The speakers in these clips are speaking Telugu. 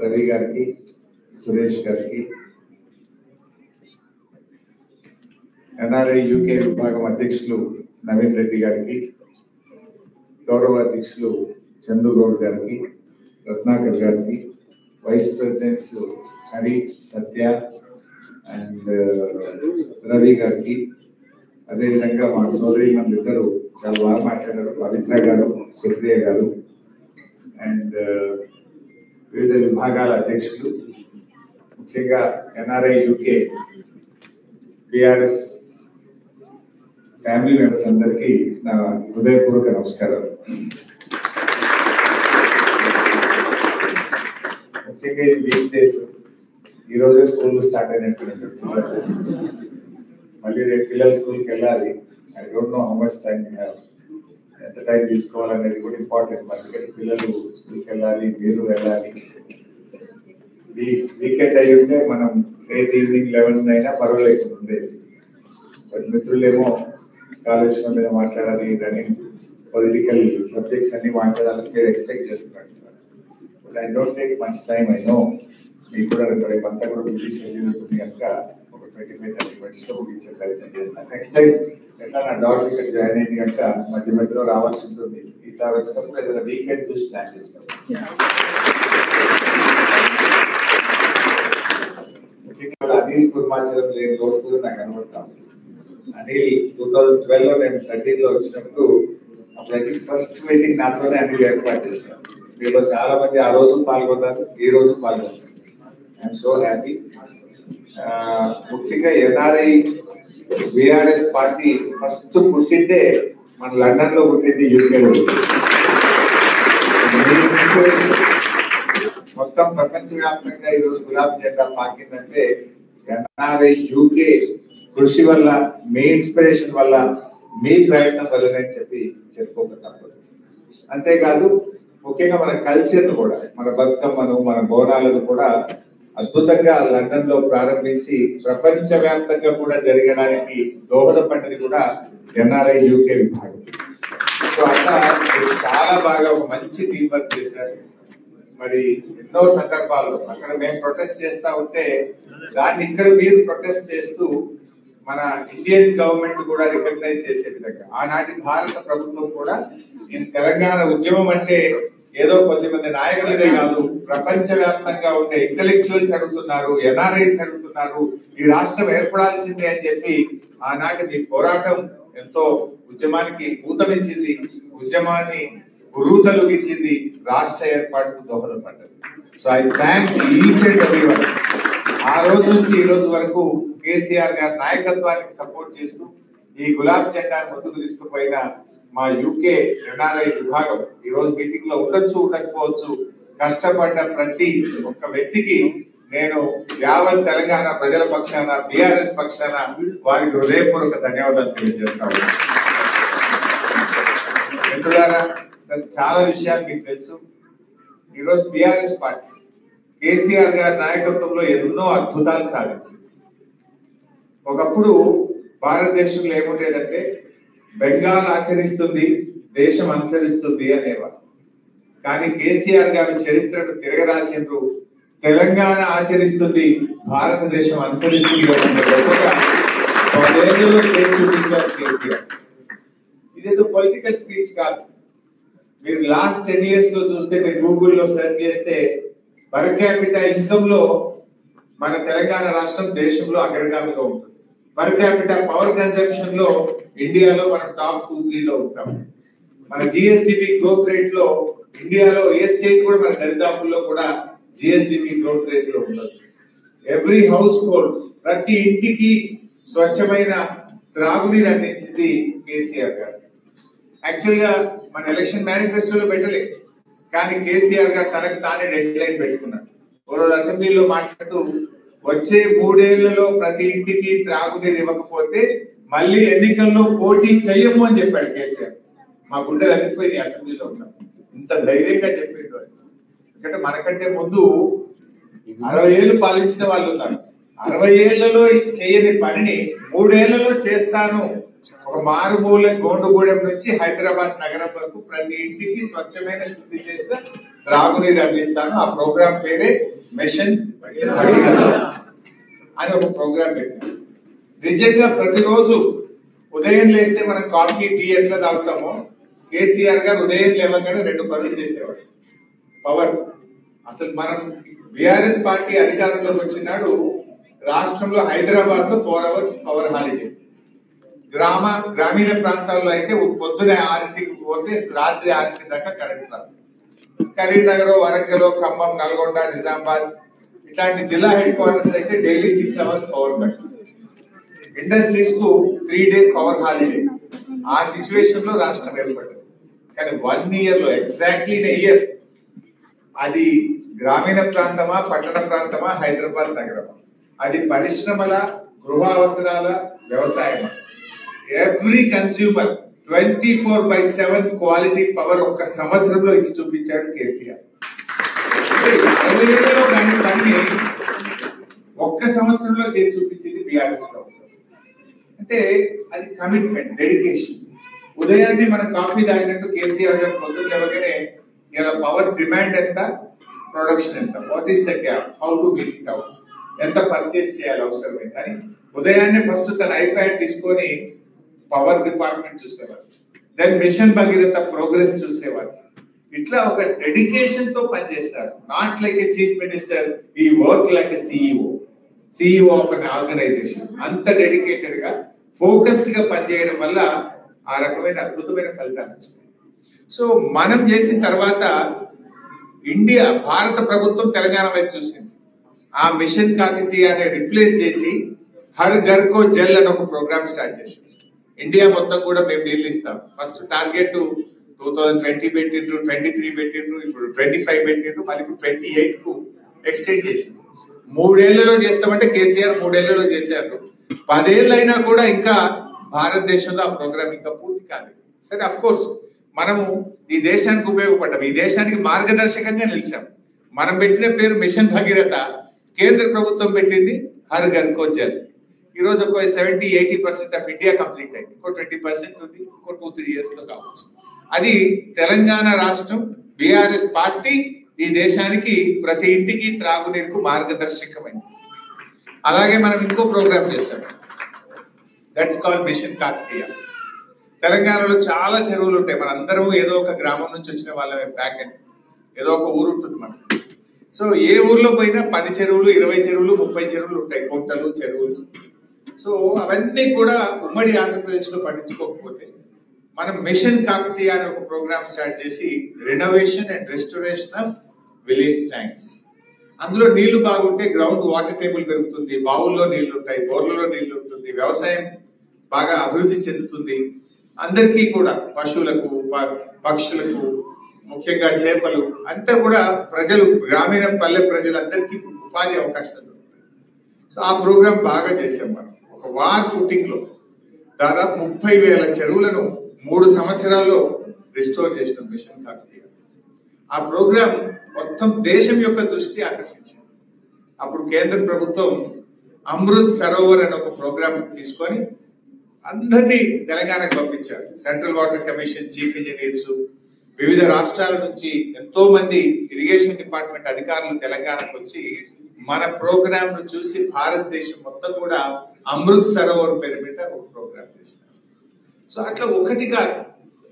రవి గారికి, సురేష్ గారికి, ఎన్ఆర్ఐ యూకే విభాగం అధ్యక్షులు నవీన్ రెడ్డి గారికి, గౌరవ అధ్యక్షులు చందు గౌడ్ గారికి, రత్నాకర్ గారికి, vice presidents Hari, Satya and Ravi గారికి, అదేవిధంగా మా సోదరి ఇద్దరు చాలా బాగా మాట్లాడారు, పవిత్ర గారు, సుప్రియ గారు అండ్ వివిధ విభాగాల అధ్యక్షులు, ముఖ్యంగా NRI UK BRS family members అందరికీ నా హృదయపూర్వక నమస్కారాలు. ముఖ్యంగా ఇది వీక్ డేస్, ఈ రోజే స్కూల్ స్టార్ట్ అయినట్టు, మళ్ళీ రేపు పిల్లలు స్కూల్కి వెళ్ళాలి. I don't know how much time you have, ఎంత టైం తీసుకోవాలనేది కూడా ఇంపార్టెంట్. ఎందుకంటే పిల్లలు స్కూల్కి వెళ్ళాలి, మీరు వెళ్ళాలి. వీకెండ్ అయి ఉంటే మనం రేపు ఈవినింగ్ 11 అయినా పర్వాలేదు ఉండేది. బట్ మిత్రులేమో కాలుష్యం మీద మాట్లాడాలి, రన్నింగ్ పొలిటికల్ సబ్జెక్ట్స్ అన్ని మాట్లాడాలని మీరు ఎక్స్పెక్ట్ చేస్తున్నారు. But I don't take much time. I know మీకు కూడా రేపు అంతా కూడా బిజీ షెడ్యూల్ ఉంటుంది కనుక ఒక 25-30 minutes లో ముగించే ప్రయత్నం చేస్తాను. నెక్స్ట్ టైం ఎట్లా నా డాక్టర్ ఇక్కడ జాయిన్ అయింది కనుక మధ్యలో రావాల్సి ఉంటుంది. ఈసారి వచ్చినప్పుడు ఏదైనా వీకెండ్ చూసి ప్లాన్ చేసుకోండి. ముఖ్యంగా అనిల్ కుర్మాచలం లేని రోజు కూడా నాకు కనబడతాను. అనిల్ 2012 లో నేను 13 లో వచ్చినప్పుడు అప్పుడు అయితే ఫస్ట్ మీటింగ్ నాతోనే అనిల్ ఏర్పాటు చేశాను. మీలో చాలా మంది ఆ రోజు పాల్గొన్నారు, ఈ రోజు పాల్గొన్నారు. I'm so happy. ముఖ్యంగా ఎన్ఆర్ఐ బిఆర్ఎస్ పార్టీ ఫస్ట్ పుట్టిందే మన లండన్ లో పుట్టింది, యూకేలో మొత్తం ప్రపంచవ్యాప్తంగా ఈరోజు గులాబీ జెండా పాకిందంటే ఎన్ఆర్ఐ యూకే కృషి వల్ల, మీ ఇన్స్పిరేషన్ వల్ల, మీ ప్రయత్నం వల్లనే చెప్పి చెప్పుకోక తప్పదు. అంతేకాదు ముఖ్యంగా మన కల్చర్ ను కూడా, మన బతుకమ్మను, మన బోనాలను కూడా అద్భుతంగా లండన్ లో ప్రారంభించి ప్రపంచ వ్యాప్తంగా కూడా జరగడానికి దోహదపడ్డది కూడా ఎన్ఆర్ఐ యూకే విభాగం. సో అట్లా చాలా బాగా ఒక మంచి టీం వర్క్ చేశారు. మరి ఎన్నో సందర్భాల్లో అక్కడ మేము ప్రొటెస్ట్ చేస్తా ఉంటే దాన్ని ఇక్కడ మీరు ప్రొటెస్ట్ చేస్తూ మన ఇండియన్ గవర్నమెంట్ కూడా రికగ్నైజ్ చేసే విధంగా ఆనాటి భారత ప్రభుత్వం కూడా ఇది తెలంగాణ ఉద్యమం అంటే ఏదో కొద్దిమంది నాయకులదే కాదు, ప్రపంచ వ్యాప్తంగా ఉండే ఇంటెలెక్చువల్స్ అడుగుతున్నారు, ఎన్ఆర్ఐస్ అడుగుతున్నారు, ఈ రాష్ట్రం ఏర్పడాల్సిందే అని చెప్పి ఆనాటి మీ పోరాటం ఎంతో ఉద్యమానికి ఊతమిచ్చింది, ఉద్యమాన్ని ఉరూతలుగించింది, రాష్ట్ర ఏర్పాటుకు దోహదపడ్డది. So I thank each and everyone. ఆ రోజు నుంచి ఈ రోజు వరకు కేసీఆర్ గారి నాయకత్వానికి సపోర్ట్ చేస్తూ ఈ గులాబీ జెండాను ముందుకు తీసుకుపోయిన మా యూకే ఎన్ఆర్ఐ విభాగం ఈ రోజు మీటింగ్ లో ఉండొచ్చు, ఉండకపోవచ్చు, కష్టపడ్డ ప్రతి ఒక్క వ్యక్తికి నేను యావత్ తెలంగాణ ప్రజల పక్షాన, బిఆర్ఎస్ పక్షాన వారికి హృదయపూర్వక ధన్యవాదాలు తెలియజేస్తాను. మిత్రులారా, చాలా విషయాలు మీకు తెలుసు. ఈరోజు బిఆర్ఎస్ పార్టీ కేసీఆర్ గారి నాయకత్వంలో ఎన్నో అద్భుతాలు సాధించింది. ఒకప్పుడు భారతదేశంలో ఏముండేదంటే బెంగాల్ ఆచరిస్తుంది, దేశం అనుసరిస్తుంది అనేవారు. కానీ కేసీఆర్ గారి చరిత్రను తిరగరాసిండ్రు, తెలంగాణ ఆచరిస్తుంది, భారతదేశం అనుసరిస్తుంది గొప్పగా 10 ఏళ్లలో చేసి చూపించారు కేసీఆర్. ఇదేదో పొలిటికల్ స్పీచ్ కాదు. మీరు లాస్ట్ 10 years లో చూస్తే, మీరు గూగుల్లో సెర్చ్ చేస్తే పర్ క్యాపిటా ఇన్కమ్ లో మన తెలంగాణ రాష్ట్రం దేశంలో అగ్రగామిగా ఉంటుంది. పర్ క్యాపిటా పవర్ కన్జంప్షన్ లో ఇండియాలో మనం టాప్ 2-3 లో ఉంటాం. మన జిఎస్డిపి గ్రోత్ రేట్ లో ఇండియాలో ఏ స్టేట్ కూడా మన దరిదాపుల్లో కూడా జిఎస్డిపి గ్రోత్ రేట్ లో ఉండదు. ఎవ్రీ హౌస్ హోల్డ్, ప్రతి ఇంటికి స్వచ్ఛమైన త్రాగునీరు అందించింది కేసీఆర్ గారు. యాక్చువల్ గా మన ఎలక్షన్ మేనిఫెస్టోలో పెట్టలేదు, కానీ కేసీఆర్ గారు తనకు తానే డెడ్ లైన్ పెట్టుకున్నారు. ఓ రోజు అసెంబ్లీలో మాట్లాడుతూ వచ్చే 3 ఏళ్లలో ప్రతి ఇంటికి త్రాగునీరు ఇవ్వకపోతే మళ్ళీ ఎన్నికల్లో పోటీ చెయ్యము అని చెప్పాడు కేసీఆర్. మా గుండెలు అదిరిపోయింది అసెంబ్లీలో ఉన్నాం, ఇంత ధైర్యంగా చెప్పిండు. ఎందుకంటే మనకంటే ముందు 60 ఏళ్ళు పాలించిన వాళ్ళు ఉన్నారు. 60 ఏళ్లలో చేయని పనిని 3 ఏళ్లలో చేస్తాను. ఒక మారుమూల గోండుగూడెం నుంచి హైదరాబాద్ నగరం వరకు ప్రతి ఇంటికి స్వచ్ఛమైన శుద్ధి చేసిన త్రాగునీరు అందిస్తాను. ఆ ప్రోగ్రామ్ పేరే మిషన్ భగీరథ అని ఒక ప్రోగ్రామ్ పెట్టారు. నిజంగా ప్రతిరోజు ఉదయం లేస్తే మనం కాఫీ టీ ఎట్లా తాగుతామో కేసీఆర్ గారు ఉదయం లేవగానే 2 పనులు చేసేవాడు. పవర్ అసలు మనం బీఆర్ఎస్ పార్టీ అధికారంలోకి వచ్చినాడు రాష్ట్రంలో హైదరాబాద్ లో 4 hours పవర్ హాలిడే. గ్రామీణ ప్రాంతాల్లో అయితే పొద్దున 6కి పోతే రాత్రి 6 దాకా కరెంట్ రాదు. కరీంనగర్, వరంగల్, ఖమ్మం, నల్గొండ, నిజామాబాద్ ఇట్లాంటి జిల్లా హెడ్ క్వార్టర్స్ అయితే daily 6 hours power cut. Industries కు 3 days పవర్ హాలిడే. ఆ సిచ్యువేషన్ లో రాష్ట్రం ఏర్పడ్డది. కానీ 1 year లో ఎగ్జాక్ట్లీ ఇయర్ అది గ్రామీణ ప్రాంతమా, పట్టణ ప్రాంతమా, హైదరాబాద్ నగరమా, అది పరిశ్రమల, గృహ అవసరాల, వ్యవసాయమా, ఎవ్రీ కన్స్యూమర్ 24/7 క్వాలిటీ పవర్ ఒక్క సంవత్సరంలో ఇచ్చి చూపించాడు కేసీఆర్. 60 ఏళ్లలో దాన్ని దాన్ని ఒక్క సంవత్సరంలో చేసి చూపించింది బీఆర్ఎస్ ప్రభుత్వం. అంటే అది కమిట్మెంట్, డెడికేషన్. ఉదయాన్నే మనం కాఫీ తాగినట్టు కేసీఆర్ గారు పొద్దున్న లేవగానే ఇలా పవర్ డిమాండ్ ఎంత, ప్రొడక్షన్ ఎంత, what is the gap, how to meet it out, ఎంత పర్చేస్ చేయాలి అవసరమైంది అని ఉదయాన్నే ఫస్ట్ తన ఐప్యాడ్ తీసుకొని పవర్ డిపార్ట్మెంట్ చూసేవారు. దెన్ మిషన్ భగీరథ ప్రోగ్రెస్ చూసేవారు. ఇట్లా ఒక డెడికేషన్ తో పనిచేస్తారు. Not like a chief minister, he work like a CEO of an organisation. అంత డెడికేటెడ్ గా, ఫోకస్డ్ గా పనిచేయడం వల్ల ఆ రకమైన అద్భుతమైన ఫలితాలు వస్తాయి. సో మనం చేసిన తర్వాత భారత ప్రభుత్వం తెలంగాణ వైపు చూసింది. ఆ మిషన్ కాకతీయని రిప్లేస్ చేసి హర్ ఘర్ కో జల్ అని ఒక ప్రోగ్రామ్ స్టార్ట్ చేసింది. ఇండియా మొత్తం కూడా మేము నీళ్ళు ఇస్తాం. ఫస్ట్ టార్గెట్ 2020 పెట్టిండ్రు, 23 పెట్టిండ్రు, ఇప్పుడు 25 పెట్టిండ్రు, మళ్ళీ ఇప్పుడు 28 కు ఎక్స్టెండ్ చేసింది. 3 ఏళ్లలో చేస్తామంటే కేసీఆర్ 3 ఏళ్లలో చేశారు. 10 ఏళ్ళైనా కూడా ఇంకా భారతదేశంలో ఆ ప్రోగ్రామ్ ఇంకా పూర్తి కాలేదు. సరే, అఫ్ కోర్స్ మనము ఈ దేశానికి ఉపయోగపడ్డాం, ఈ దేశానికి మార్గదర్శకంగా నిలిచాం. మనం పెట్టిన పేరు మిషన్ భగీరథ, కేంద్ర ప్రభుత్వం పెట్టింది హర్ ఘర్ కో జల్. ఈ రోజు ఒక 70-80% ఆఫ్ ఇండియా కంప్లీట్ అయింది. ఇంకో 20% ఉంది, ఇంకో 2-3 years లో కావచ్చు. అది తెలంగాణ రాష్ట్రం, బీఆర్ఎస్ పార్టీ ఈ దేశానికి ప్రతి ఇంటికి త్రాగునీరుకు మార్గదర్శకమైంది. అలాగే మనం ఇంకో ప్రోగ్రామ్ చేస్తాం, దట్స్ కాల్డ్ మిషన్ కాకతీయ. తెలంగాణలో చాలా చెరువులు ఉంటాయి. మనందరం ఏదో ఒక గ్రామం నుంచి వచ్చిన వాళ్ళమే. బ్యాక్ అండ్ ఏదో ఒక ఊరు ఉంటుంది మనకు. సో ఏ ఊర్లో పోయినా 10 చెరువులు, 20 చెరువులు, 30 చెరువులు ఉంటాయి, కుంటలు, చెరువులు. సో అవన్నీ కూడా ఉమ్మడి ఆంధ్రప్రదేశ్ లో పట్టించుకోకపోతే మనం మిషన్ కాకతీయ అనే ఒక ప్రోగ్రామ్ స్టార్ట్ చేసి renovation and restoration of village tanks. అందులో నీళ్లు బాగుంటే గ్రౌండ్ వాటర్ టేబుల్ పెరుగుతుంది, బావుల్లో నీళ్లు ఉంటాయి, బోర్లలో నీళ్లు ఉంటుంది, వ్యవసాయం బాగా అభివృద్ధి చెందుతుంది. అందరికీ కూడా, పశువులకు, పక్షులకు, ముఖ్యంగా చేపలు అంతా కూడా ప్రజలు, గ్రామీణ పల్లె ప్రజలందరికీ ఉపాధి అవకాశాలు దొరుకుతాయి. సో ఆ ప్రోగ్రాం బాగా చేసాం మనం. ఒక వార్ ఫుటింగ్ లో దాదాపు 30,000 చెరువులను 3 సంవత్సరాల్లో రిస్టోర్ చేసినాం మిషన్ కాకతీయ. ఆ ప్రోగ్రాం మొత్తం దేశం యొక్క దృష్టి ఆకర్షించింది. అప్పుడు కేంద్ర ప్రభుత్వం అమృత్ సరోవర్ అనే ఒక ప్రోగ్రాం తీసుకొని అందరినీ తెలంగాణకు పంపించారు. Central water commission chief engineers, వివిధ రాష్ట్రాల నుంచి ఎంతో మంది ఇరిగేషన్ డిపార్ట్మెంట్ అధికారులు తెలంగాణకు వచ్చి మన ప్రోగ్రామ్ ను చూసి భారతదేశం మొత్తం కూడా అమృత్ సరోవర్ పేరు మీద ఒక ప్రోగ్రామ్ చేస్తారు. సో అట్లా ఒకటిగా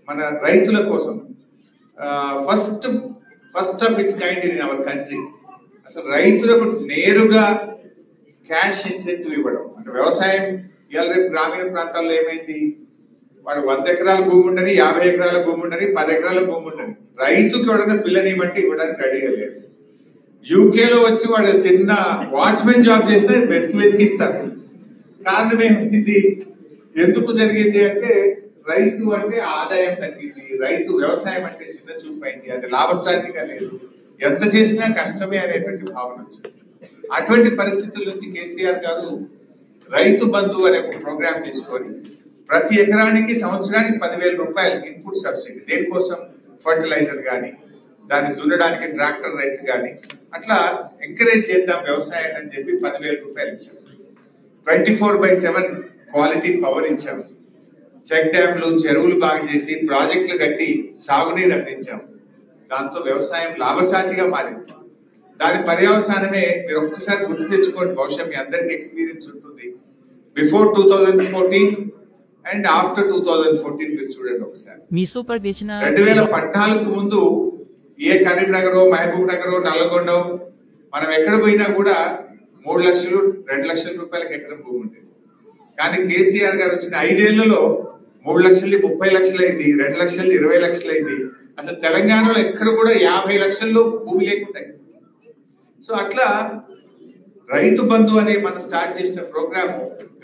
మన రైతుల కోసం first of it's kind in our country అసలు రైతులకు నేరుగా క్యాష్ ఇన్సెంటివ్ ఇవ్వడం. అంటే వ్యవసాయం ఇవాళ రేపు గ్రామీణ ప్రాంతాల్లో ఏమైంది, వాడు 100 ఎకరాల భూమి ఉండని, 50 ఎకరాల భూమి ఉండని, 10 ఎకరాల భూమి ఉండని, రైతుకి ఎవడన్నా పిల్లని బట్టి ఇవ్వడానికి రెడీగా లేదు. యూకేలో వచ్చి వాడు చిన్న వాచ్మెన్ జాబ్ చేస్తే వెతికిస్తారు. కారణం ఏమైంది, ఎందుకు జరిగింది అంటే రైతు అంటే ఆదాయం తగ్గింది, రైతు వ్యవసాయం అంటే చిన్న చూపు అయింది, అది లాభసాటిగా లేదు, ఎంత చేసినా కష్టమే అనేటువంటి భావన వచ్చింది. అటువంటి పరిస్థితుల నుంచి కేసీఆర్ గారు రైతు బంధు అనే ఒక ప్రోగ్రామ్ తీసుకొని ప్రతి ఎకరానికి సంవత్సరానికి 10,000 రూపాయలు ఇన్పుట్ సబ్సిడీ, దేనికోసం, ఫర్టిలైజర్ కానీ, దాన్ని దున్నడానికి ట్రాక్టర్ రైట్ కానీ, అట్లా ఎంకరేజ్ చేద్దాం వ్యవసాయాన్ని అని చెప్పి 10,000 రూపాయలు ఇచ్చాము. 24/7 క్వాలిటీ పవర్ ఇచ్చాము. చెక్ డ్యాంలు, చెరువులు బాగా చేసి ప్రాజెక్టులు కట్టి సాగునీరు అందించాము. దాంతో వ్యవసాయం లాభసాటిగా మారింది. దాని పర్యవసానమే మీరు ఒక్కసారి గుర్తు తెచ్చుకోండి, బహుశా మీ అందరికి ఎక్స్పీరియన్స్ ఉంటుంది. బిఫోర్ 2014 అండ్ ఆఫ్టర్ 2014 మీరు చూడండి ఒకసారి. 2014 ముందు ఏ కరీంనగర్, మహబూబ్ నగర్, నల్గొండ మనం ఎక్కడ పోయినా కూడా 3 లక్షలు 2 లక్షల రూపాయలకి ఎకరం భూమి ఉండేది. కానీ కేసీఆర్ గారు వచ్చిన 5 ఏళ్లలో 3 లక్షలు 30 లక్షలు అయింది, 2 లక్షలు 20 లక్షలు అయింది. అసలు తెలంగాణలో ఎక్కడ కూడా 50 లక్షల్లో భూమి లేకుండా. సో అట్లా రైతు బంధు అనే మనం స్టార్ట్ చేసిన ప్రోగ్రామ్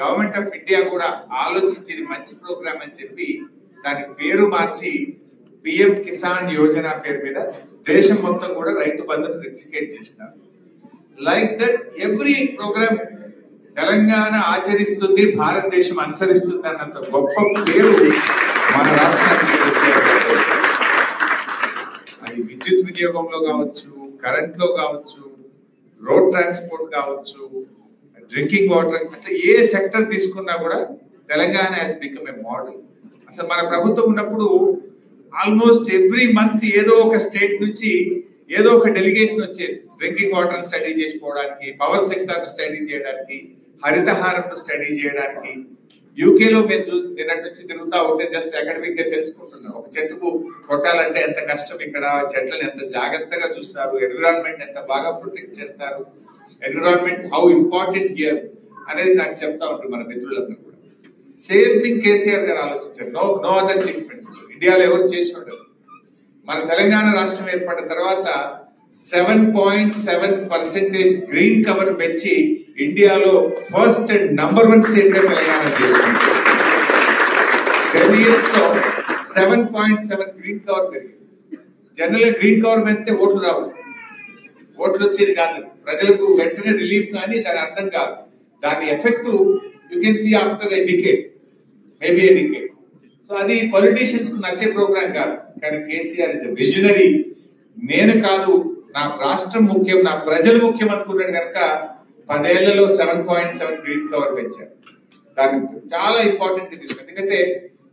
గవర్నమెంట్ ఆఫ్ ఇండియా కూడా ఆలోచించి ఇది మంచి ప్రోగ్రామ్ అని చెప్పి దాని పేరు మార్చి పిఎం కిసాన్ యోజన పేరు మీద దేశం మొత్తం కూడా రైతు బంధును రిప్లికేట్ చేసినారు. Like that every programme Telangana ఆచరిస్తుంది, భారతదేశం అనుసరిస్తుంది అన్నంత గొప్ప పేరు మన రాష్ట్రానికి. అది విద్యుత్ వినియోగంలో కావచ్చు, కరెంట్ లో కావచ్చు, రోడ్ ట్రాన్స్పోర్ట్ కావచ్చు, డ్రింకింగ్ వాటర్, అట్లా ఏ సెక్టర్ తీసుకున్నా కూడా Telangana has become a model. అసలు మన ప్రభుత్వం ఉన్నప్పుడు ఆల్మోస్ట్ ఎవ్రీ మంత్ ఏదో ఒక స్టేట్ నుంచి ఏదో ఒక డెలిగేషన్ వచ్చేది. డ్రింకింగ్ వాటర్ స్టడీ చేసుకోవడానికి, పవర్ సెక్టర్ స్టడీ చేయడానికి, హరితహారం స్టడీ చేయడానికి. యూకేలో మేము నిన్నటి నుంచి తిరుగుతా ఉంటే జస్ట్ అకాడమిక్ గా తెలుసుకుంటున్నాం. ఒక చెట్టుకు కొట్టాలంటే ఎంత కష్టం, ఇక్కడ చెట్లను ఎంత జాగ్రత్తగా చూస్తారు, ఎన్విరాన్మెంట్ ఎంత బాగా ప్రొటెక్ట్ చేస్తారు, ఎన్విరాన్మెంట్ హౌ ఇంపార్టెంట్ హియర్ అనేది నాకు చెప్తా ఉంటారు మన మిత్రులందరూ కూడా. సేమ్ థింగ్ కేసీఆర్ గారు ఆలోచించారు. నో అదర్ చీఫ్ మినిస్టర్ ఇండియాలో ఎవరు చేసి ఉండరు. మన తెలంగాణ రాష్ట్రం ఏర్పడిన తర్వాత 7.7% గ్రీన్ కవర్ పెంచి ఇండియాలో ఫస్ట్ అండ్ నంబర్ 1 స్టేట్ గా తెలంగాణ చేసుకుంది. 10 years లో 7.7 గ్రీన్ కవర్ పెరిగింది. జనరల్ గా గ్రీన్ కవర్ పెంచితే ఓట్లు రావు, ఓట్లు వచ్చేది కాదు, ప్రజలకు వెంటనే రిలీఫ్ కానీ దాని అర్థం కాదు. దాని effect you can see after a decade, maybe a decade. So అది పొలిటీషియన్స్ కు నచ్చే ప్రోగ్రామ్ కాదు. కానీ కేసీఆర్ ఇస్ ఎ విజనరీ. నేను కాదు, నా రాష్ట్రం ముఖ్యం, నా ప్రజలు ముఖ్యం అనుకున్నాడు కనుక 10 ఏళ్లలో 7.7 గ్రీన్ కవర్ పెంచారు. దాన్ని చాలా ఇంపార్టెంట్ తీసుకుంది. ఎందుకంటే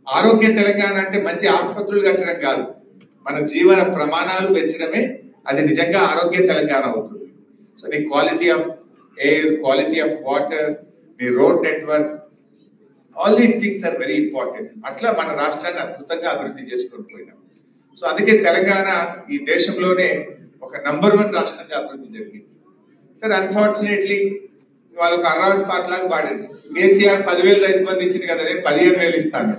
ఆరోగ్య తెలంగాణ అంటే మంచి ఆసుపత్రులు కట్టడం కాదు, మన జీవన ప్రమాణాలు పెంచడమే అది నిజంగా ఆరోగ్య తెలంగాణ అవుతుంది. సో నీ quality of air, quality of water, నీ road network, all these things are very important. అట్లా మన రాష్ట్రాన్ని అద్భుతంగా అభివృద్ధి చేసుకొని పోయినాం. సో అందుకే తెలంగాణ ఈ దేశంలోనే ఒక నంబర్ 1 రాష్ట్రంగా అభివృద్ధి జరిగింది. సరే అన్ఫార్చునేట్లీ వాళ్ళ ఒక అర్రాస్ పాట లాగా పాడింది. కేసీఆర్ 10,000 రైతు బంధు ఇచ్చింది కదా, నేను 15,000 ఇస్తాను.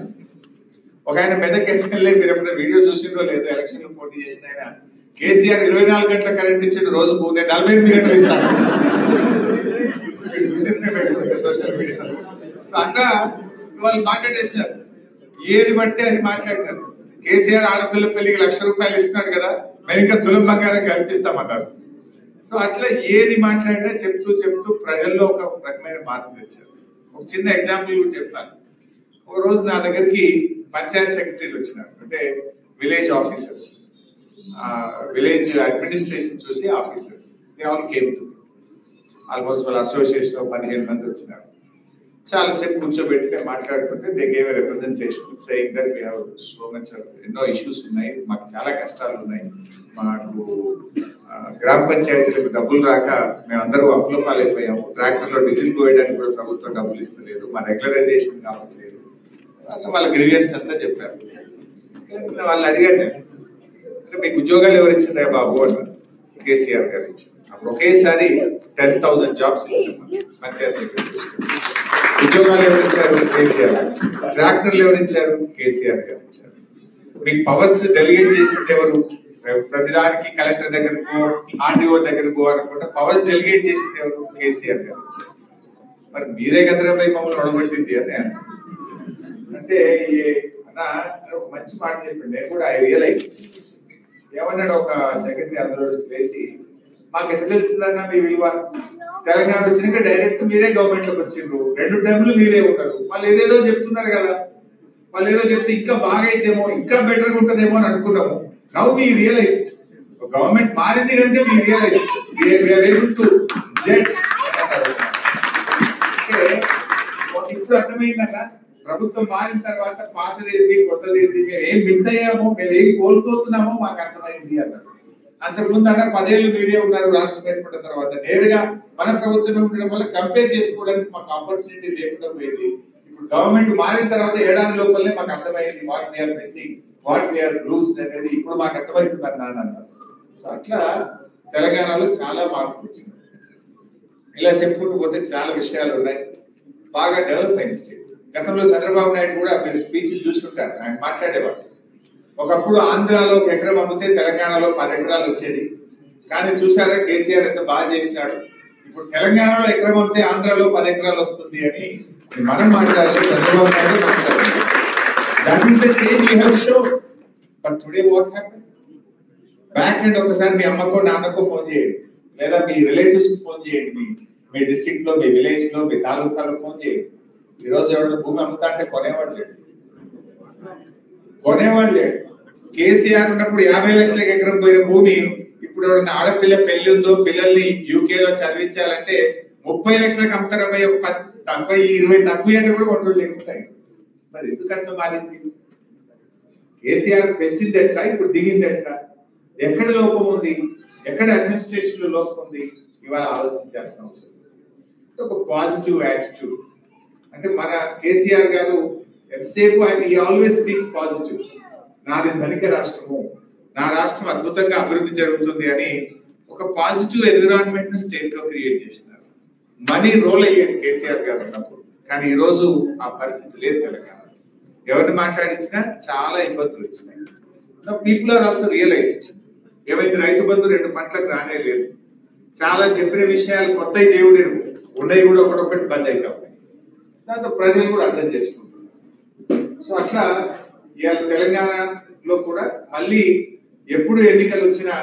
ఒక ఆయన మెదక్ ఎమ్మెల్యే, మీరు ఎప్పుడైనా వీడియో చూసిందో లేదో, ఎలక్షన్ లో పోటీ చేసిన ఆయన, కేసీఆర్ 24 గంటల కరెంట్ ఇచ్చాడు రోజుకు, నేను 48 గంటలు ఇస్తాను. చూసిందే సోషల్ మీడియాలో. సో అట్లా వాళ్ళు మాట్లాడేసినారు, ఏది పడితే అది మాట్లాడినారు. కేసీఆర్ ఆడపిల్ల పెళ్లికి 1,00,000 రూపాయలు ఇస్తున్నాడు కదా, మేము ఇంకా తులం బంగారం కల్పిస్తామన్నారు. సో అట్లా ఏది మాట్లాడినా చెప్తూ చెప్తూ ప్రజల్లో ఒక రకమైన మార్పు తెచ్చారు. ఒక చిన్న ఎగ్జాంపుల్ కూడా చెప్తాను. ఒక రోజు నా దగ్గరికి పంచాయత్ సెక్రటరీలు వచ్చినారు, అంటే విలేజ్ ఆఫీసర్స్, విలేజ్ అడ్మినిస్ట్రేషన్ చూసి officers. They all came to almost వాళ్ళ అసోసియేషన్ 15 మంది వచ్చినారు. చాలాసేపు కూర్చోబెట్టి నేను మాట్లాడుతుంటే they gave a representation saying that we have so much, ఎన్నో ఇష్యూస్ ఉన్నాయి, మాకు చాలా కష్టాలు ఉన్నాయి, మాకు గ్రామ పంచాయతీలకు డబ్బులు రాక మేమందరూ అప్పుల పాలైపోయాము, ట్రాక్టర్లో డీజిల్ పోయడానికి కూడా ప్రభుత్వం డబ్బులు ఇస్తలేదు, మా రెగ్యులరైజేషన్ కావట్లేదు, అట్లా వాళ్ళ గ్రీవియన్స్ అంతా చెప్పారు. వాళ్ళు అడిగాను, అంటే మీకు ఉద్యోగాలు ఎవరు ఇచ్చిందా బాబు అన్నారు. కేసీఆర్ గారు ఇచ్చారు. అప్పుడు ఒకేసారి 10,000 జాబ్స్ ఇచ్చారు పంచాయత్ సెక్రటరీస్. ఉద్యోగాలు ఎవరు ఇచ్చారు? కేసీఆర్. ట్రాక్టర్లు ఎవరు ఇచ్చారు? కేసీఆర్ గారు ఇచ్చారు. మీకు పవర్స్ డెలిగేట్ చేసింది ఎవరు? ప్రతిదానికి కలెక్టర్ దగ్గరకు, ఆర్డీఓ దగ్గరకు అనుకుంటా పవర్స్ డెలిగేట్ చేసింది ఎవరు? కేసీఆర్ గారు ఇచ్చారు. మరి మీరే కదరా పోయి మమ్మల్ని ఒడగొట్టింది అని అంటే ఒక మంచి మాట చెప్పండి. నేను కూడా ఐ రియలైజ్ ఏమన్నాడు ఒక సెక్రటరీ అందరూ లేచి, మాకు ఎట్లా తెలిసిందన్నా మీ విలువ, తెలంగాణ వచ్చినాక డైరెక్ట్ మీరే గవర్నమెంట్ లోకి వచ్చిండ్రు, 2 టైంలు మీరే ఉన్నారు, వాళ్ళు ఏదేదో చెప్తున్నారు కదా, వాళ్ళు ఏదో చెప్తే ఇంకా బాగా అయితేమో, ఇంకా బెటర్ గా ఉంటదేమో అని అనుకున్నాము. నౌ వి రియలైజ్డ్, గవర్నమెంట్ మారింది కనుక we realised we are able to judge. ఇప్పుడు అర్థమైందన్న, ప్రభుత్వం మారిన తర్వాత పాతది ఏంటి, కొత్తది ఏంటి, మేము ఏం మిస్ అయ్యామో, మేము ఏం కోల్పోతున్నామో మాకు అర్థమైంది అన్నారు. అంతకుముందు అన్న 10 ఏళ్ళు మీరే ఉన్నారు రాష్ట్రం ఏర్పడిన తర్వాత. నేరుగా మన ప్రభుత్వం ఉండడం వల్ల కంపేర్ చేసుకోవడానికి మాకు ఆపర్చునిటీ లేకుండా పోయింది. ఇప్పుడు గవర్నమెంట్ మారిన తర్వాత ఏడాది లోపలనే మాకు అర్థమైంది what we are missing, what we are lose అనేది ఇప్పుడు మాకు అర్థమవుతుంది అని అన్నారు. సో అట్లా తెలంగాణలో చాలా మార్పులు వచ్చింది. ఇలా చెప్పుకుంటూ పోతే చాలా విషయాలు ఉన్నాయి. బాగా డెవలప్ అయింది స్టేట్. గతంలో చంద్రబాబు నాయుడు కూడా మీరు స్పీచ్లు చూస్తుంటారు, ఆయన మాట్లాడేవాడు. ఒకప్పుడు ఆంధ్రాలో ఒక ఎకరం అమ్మితే తెలంగాణలో 10 ఎకరాలు వచ్చేది. కానీ చూసారా కేసీఆర్ ఎంత బాగా చేసినాడు. ఇప్పుడు తెలంగాణలో ఎకరం అమ్మితే ఆంధ్రాలో 10 ఎకరాలు వస్తుంది అని మనం మాట్లాడాలి, చంద్రబాబు నాయుడు మాట్లాడాలి. That is the change we have show. But today what happen? Back end ఒకసారి మీ అమ్మకో నాన్నకో ఫోన్ చేయండి, లేదా మీ రిలేటివ్స్ కి ఫోన్ చేయండి, మీ డిస్ట్రిక్ట్ లో, మీ విలేజ్ లో, మీ తాలూకాలో ఫోన్ చేయండి. ఈ రోజు ఎవరైనా భూమి అమ్ముతా అంటే కొనేవాడు లేడు. కేసీఆర్ ఉన్నప్పుడు 50 లక్షలకి ఎకరం పోయిన భూమి ఇప్పుడు ఎవరైనా ఆడపిల్ల పెళ్లి ఉందో, పిల్లల్ని యూకేలో చదివించాలంటే 30 లక్షలకు అమ్ముతారా? 10, 20 తక్కువ అంటే కూడా కొంటూ లేకుంటాయి. మరి ఎందుకంటే మారింది? కేసీఆర్ పెంచింది ఎట్లా, ఇప్పుడు దిగింది ఎట్లా? ఎక్కడ లోపం ఉంది, ఎక్కడ అడ్మినిస్ట్రేషన్ లో లోపం ఉంది, ఇవాళ ఆలోచించాల్సిన అవసరం. ఒక పాజిటివ్ యాటిట్యూడ్. అంటే మన కేసీఆర్ గారు ఎంతసేపు ఆయన ఆల్వేస్ స్పీక్స్ పాజిటివ్. నాది ధనిక రాష్ట్రము, నా రాష్ట్రం అద్భుతంగా అభివృద్ధి జరుగుతుంది అని ఒక పాజిటివ్ ఎన్విరాన్మెంట్ ను స్టేట్ లో క్రియేట్ చేసినారు. మనీ రోల్ అయ్యేది కేసీఆర్ గారు ఉన్నప్పుడు, కానీ ఈ రోజు ఆ పరిస్థితి లేదు. తెలంగాణ ఎవరిని మాట్లాడించినా చాలా ఇబ్బందులు వచ్చినాయి. People are also realized. ఏమైంది? రైతు బంధు 2 పంటలకు రానే లేదు. చాలా చెప్పిన విషయాలు కొత్త దేవుడు ఉన్నాయి కూడా ఒకటొకటి బంద్ అవుతా ఉన్నాయి. దాంతో ప్రజలు కూడా అర్థం చేసుకుంటున్నారు. సో అట్లా ఇవాళ తెలంగాణలో కూడా మళ్ళీ ఎప్పుడు ఎన్నికలు వచ్చినా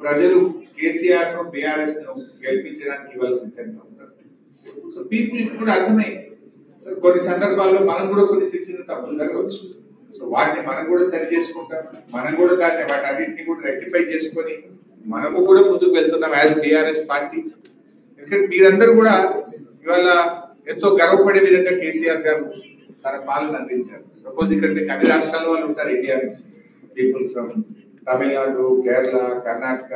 ప్రజలు కేసీఆర్ ను, బీఆర్ఎస్ ను గెలిపించడానికి ఇవాళ సిద్ధంగా ఉంటారు. సో పీపుల్ కూడా అర్థమైంది. సో కొన్ని సందర్భాల్లో మనం కూడా కొన్ని చిన్న తప్పులు జరగవచ్చు. సో వాటిని మనం కూడా సరి చేసుకుంటాం. మనం కూడా దాన్ని వాటి అన్నింటినీ కూడా రెక్టిఫై చేసుకొని మనము కూడా ముందుకు వెళ్తున్నాం యాజ్ బీఆర్ఎస్ పార్టీ. ఎందుకంటే మీరందరూ కూడా ఇవాళ ఎంతో గర్వపడే విధంగా కేసీఆర్ గారు తన పాలన అందించారు. సపోజ్ ఇక్కడ మీకు అన్ని రాష్ట్రాల వాళ్ళు ఉంటారు ఇండియా నుంచి, పీపుల్ ఫ్రమ్ తమిళనాడు, కేరళ, కర్ణాటక,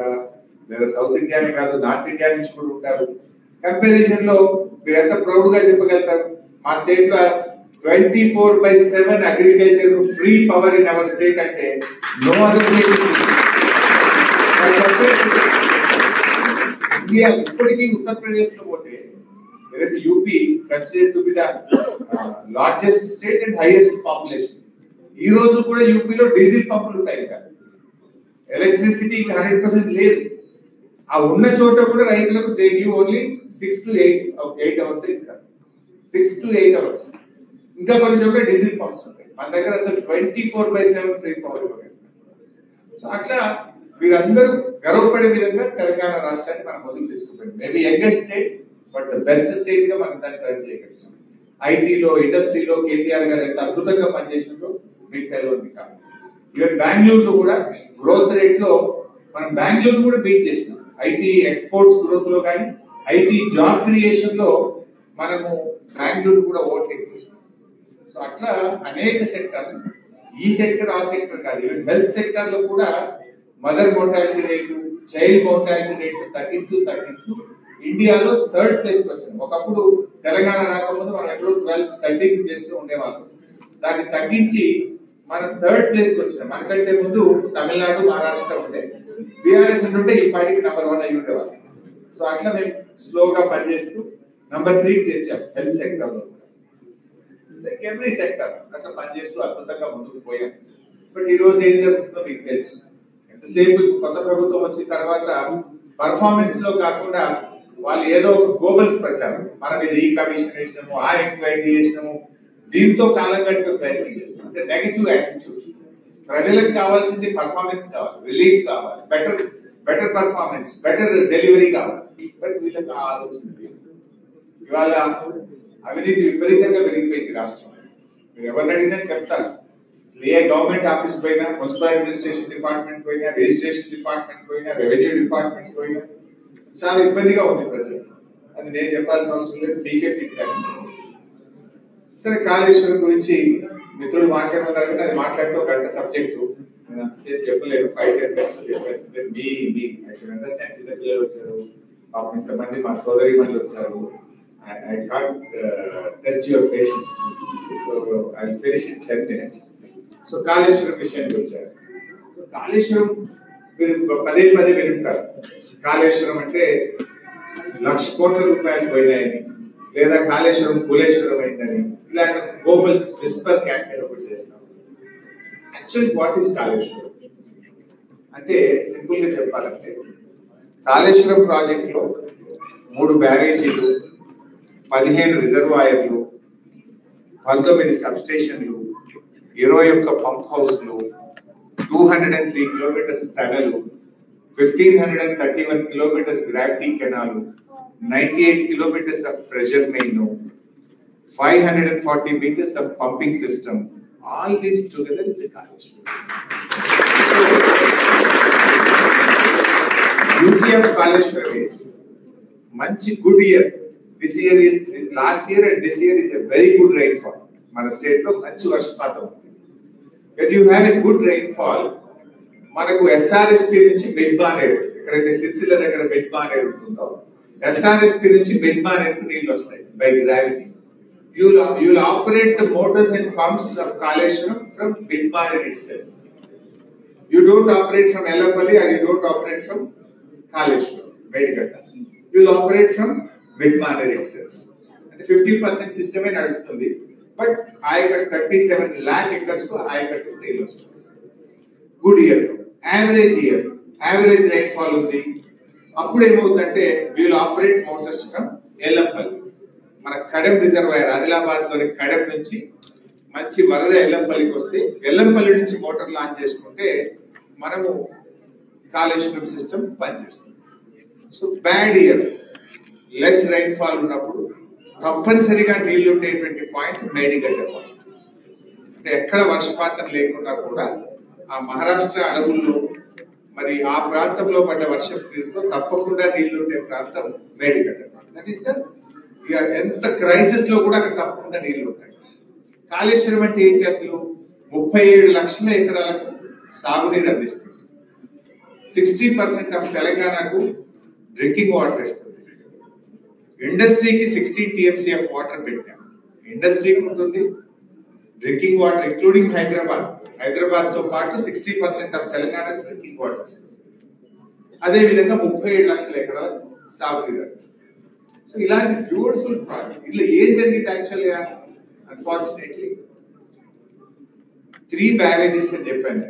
లేదా సౌత్ ఇండియానే కాదు నార్త్ ఇండియా నుంచి కూడా ఉంటారు. కంపారిజన్ లో మీరు ఎంత ప్రౌడ్ గా చెప్పగలుగుతారు? మా స్టేట్ లో 24/7 agriculture free power in our state అంటే నో అదర్ స్టేట్ ఇండియా. ఇప్పటికీ ఉత్తరప్రదేశ్ లో పోతే ఏదైతే UP considered to be the largest state and highest population. ఈ రోజు కూడా యూపీలో డీజిల్ పంపులు ఉంటాయి, కదా ఎలక్ట్రిసిటీ 100% లేదు. ఆ ఉన్న చోట కూడా రైతులకు they give only 6 to 8 hours ఇస్తారు. 6 to 8 అవర్స్. ఇంకా కొన్ని చోట్ల డీజిల్ పంప్స్ ఉంటాయి. మన దగ్గర అసలు 24/7 ఫ్రీ పవర్ ఇవ్వగలుగుతారు. సో అట్లా వీరందరూ గర్వపడే విధంగా తెలంగాణ రాష్ట్రాన్ని మనం మొదలు తీసుకుపోయింది. Maybe youngest state, but best state గా మనం దాన్ని ట్రై చేయగలుగుతాం. ఐటీలో, ఇండస్ట్రీలో కేటీఆర్ గారు ఎంత అద్భుతంగా పనిచేసినో మీకు తెలియదు కాదు. ఈవెన్ బెంగళూరులో కూడా గ్రోత్ రేట్ లో మనం బెంగళూరు కూడా బీట్ చేసినాం. ఐటీ ఎక్స్పోర్ట్స్ గ్రోత్ లో కానీ, ఐటీ జాబ్ క్రియేషన్ లో మనము బెంగళూరు కూడా ఓవర్టేక్ చేసినాం. సో అట్లా అనేక సెక్టర్స్, ఈ సెక్టర్ ఆ సెక్టర్ కాదు, ఈవెన్ హెల్త్ సెక్టర్ లో కూడా mother mortality rate, child mortality rate తగ్గిస్తూ ఇండియాలో 3rd ప్లేస్ కి వచ్చింది. ఒకప్పుడు తెలంగాణ రాకముందు మనం ఎక్కడో 12th, 13th ప్లేస్ లో ఉండేవాళ్ళం. దాన్ని తగ్గించి మనం 3rd ప్లేస్ కి వచ్చినాం. మనకంటే ముందు తమిళనాడు, మహారాష్ట్ర ఉండే. బీఆర్ఎస్ ఉంటే ఈ పార్టీకి నెంబర్ 1 అయి ఉండేవాళ్ళం. సో అట్లా మేము స్లోగా పనిచేస్తూ నెంబర్ 3కి తెచ్చాం హెల్త్ సెక్టర్ లో. లైక్ ఎవ్రీ సెక్టర్ అట్లా పనిచేస్తూ అద్భుతంగా ముందుకు పోయాం. బట్ ఈ రోజు ఏం జరుగుతుందో మీకు తెలుసు. ఎంతసేపు కొత్త ప్రభుత్వం వచ్చిన తర్వాత పర్ఫార్మెన్స్ లో కాకుండా వాళ్ళు ఏదో ఒక గోబల్స్ ప్రచారం, మనం ఇది ఈ కమిషన్ వేసినాము, ఆ ఎంక్వైరీ చేసినాము, దీంతో కాలం గడిపే ప్రయత్నం చేస్తున్నాం. అంటే నెగిటివ్ యాటిట్యూడ్. ప్రజలకు కావాల్సింది పర్ఫార్మెన్స్ కావాలి, రిలీఫ్ కావాలి, బెటర్ పర్ఫార్మెన్స్, బెటర్ డెలివరీ కావాలి. బట్ వీళ్ళకి ఆ ఆలోచన లేదు. ఇవాళ అవినీతి విపరీతంగా పెరిగిపోయింది రాష్ట్రంలో. మీరు ఎవరిని అడిగినా చెప్తారు. ఏ గవర్నమెంట్ ఆఫీస్ పోయినా, మున్సిపల్ అడ్మినిస్ట్రేషన్ డిపార్ట్మెంట్ పోయినా, రిజిస్ట్రేషన్ డిపార్ట్మెంట్ పోయినా, రెవెన్యూ డిపార్ట్మెంట్ పోయినా చాలా ఇబ్బందిగా ఉంది ప్రజలకు. అది నేను చెప్పాల్సిన అవసరం లేదు, మీకే ఫీడ్బ్యాక్. సరే, కాళేశ్వరం గురించి మిత్రులు మాట్లాడుతున్నారు, అది మాట్లాడితే ఒక గంట సబ్జెక్టు. సేపు చెప్పలేదు 5-10 minutes చెప్పేస్తే మీ ఐ కెన్ అండర్స్టాండ్. చిన్నపిల్లలు వచ్చారు, పాపం ఇంతమంది మా సోదరి మనులు వచ్చారు. I can't test your patience, so I'll finish in 10 minutes. So Kaleshwaram విషయానికి వచ్చారు. కాళేశ్వరం పదే వింటారు. కాళేశ్వరం అంటే 1,00,000 కోట్ల రూపాయలు పోయినాయని, లేదా కాళేశ్వరం కులేశ్వరం అయిందని, ఇలాంటి గ్లోబల్ విస్పర్ క్యాంపెయిన్ ఒకటి చేస్తాం. యాక్చువల్లీ వాట్ ఈస్ కాళేశ్వరం అంటే, సింపుల్ గా చెప్పాలంటే, కాళేశ్వరం ప్రాజెక్ట్ లో 3 బ్యారేజీలు, 15 రిజర్వాయర్లు, 19 సబ్స్టేషన్లు, 21 పంప్ హౌస్లు, 203 కిలోమీటర్స్ టనలు, 1,531 kilometres gravity canal, 98 kilometers of pressure main, 540 meters of pumping system. All this together is a Kaleshwaram. So, beauty of Kaleshwaram is much good year. This year is last year and this year is a very good rainfall. Mana state lo manchi varshpatam. When you have a good rainfall, manaku SRSP nunchi bed baneru, ikkadaithe Sircilla daggara bed baneru untundo, SRSP నుంచి bed baneru నీళ్ళు వస్తాయి by gravity. You will operate the motors and pumps of Kaleshwaram from bed baneru itself. You don't operate from Ellapalli or you don't operate from Kaleshwaram, Medigatta. You will operate from bed baneru itself. అంటే 50% సిస్టమే నడుస్తుంది, బట్ ఆయకట్టు 37 lakh acres కు ఆయకట్టు నీళ్ళు వస్తుంది. గుడ్ ఇయర్, యావరేజ్ రైన్ఫాల్ ఉంది. అప్పుడు ఏమవుతుందంటే, we'll operate motors from Yellampalli. మన కడెం రిజర్వాయర్, ఆదిలాబాద్ లోని కడెం నుంచి మంచి వరద ఎల్లంపల్లికి వస్తే, ఎల్లంపల్లి నుంచి మోటార్ లాంచ్ చేసుకుంటే మనము కాళేశ్వరం సిస్టమ్ పనిచేస్తుంది. So bad year, less rainfall ఉన్నప్పుడు తప్పనిసరిగా నీళ్లు ఉండేటువంటి పాయింట్ మేడిగడ్డ పాయింట్. అంటే ఎక్కడ వర్షపాతం లేకుండా కూడా ఆ మహారాష్ట్ర అడవుల్లో మరి ఆ ప్రాంతంలో పడ్డ వర్షం నీరుతో తప్పకుండా నీళ్లు ఉండే ప్రాంతం మేడిగడ్డ. దట్ ఈస్ ద, ఎంత క్రైసిస్ లో కూడా అక్కడ తప్పకుండా నీళ్లు ఉంటాయి. కాళేశ్వరం అంటే ఏంటి అసలు? 37 లక్షల ఎకరాలకు సాగునీరు అందిస్తుంది. 60% ఆఫ్ తెలంగాణకు డ్రింకింగ్ వాటర్ ఇస్తుంది. ఇండస్ట్రీకి 16 TMC ఆఫ్ వాటర్ పెట్టాం. ఇండస్ట్రీకి ఉంటుంది, డ్రింకింగ్ వాటర్ ఇంక్లూడింగ్ హైదరాబాద్ తో పాటు 60% ఆఫ్ తెలంగాణకు డ్రింకింగ్ వాటర్ ఇస్తుంది. అదే విధంగా 37 లక్షల ఎకరాలకు సాగునీరు అందిస్తుంది. సో ఇలాంటి బ్యూటిఫుల్ ప్రాజెక్ట్. ఇలా ఏం జరిగింది యాక్చువల్ గా? అన్ఫార్చునేట్లీ 3 బ్యారేజెస్ అని చెప్పాను.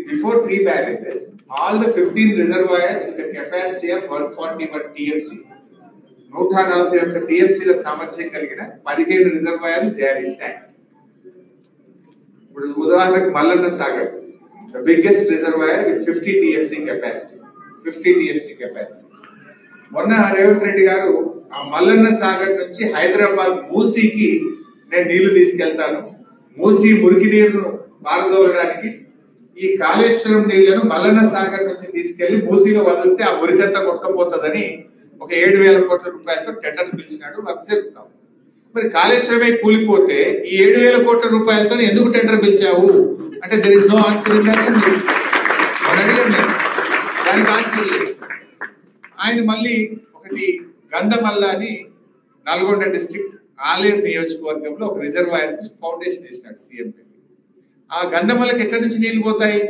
Before 3 barrages, all the 15 reservoirs with capacity of 141 TMC, 141 TMCల సామర్థ్యం కలిగిన 15 రిజర్వాయర్లు దే ఆర్ ఇంటాక్ట్. ఇప్పుడు ఉదాహరణకు Mallanna Sagar, the biggest reservoir with 50 TMC capacity. మొన్న రేవంత్ రెడ్డి గారు ఆ మల్లన్న సాగర్ నుంచి హైదరాబాద్ మూసీకి నేను నీళ్లు తీసుకెళ్తాను, మూసీ మురికి నీరును పారదోలడానికి ఈ కాళేశ్వరం నీళ్లను మల్లన్న సాగర్ నుంచి తీసుకెళ్లి మూసీలో వదిలితే ఆ మురికంతా కొట్టుకపోతుందని ఒక 7,000 కోట్ల రూపాయలతో టెండర్ పిలిచినాడు. వర్క్ జరుపుతాం. మరి కాళేశ్వరమే కూలిపోతే ఈ 7,000 కోట్ల రూపాయలతో ఎందుకు టెండర్ పిలిచావు అంటే there is no answer in assembly. దానికి ఆన్సర్ లేదు. ఆయన మళ్ళీ ఒకటి గంధమల్ల అని నల్గొండ డిస్ట్రిక్ట్ ఆలేరు నియోజకవర్గంలో ఒక రిజర్వాయర్ ఫౌండేషన్ వేసినాడు సీఎం. ఆ గంధమల్లకి ఎక్కడి నుంచి నీళ్లు పోతాయి?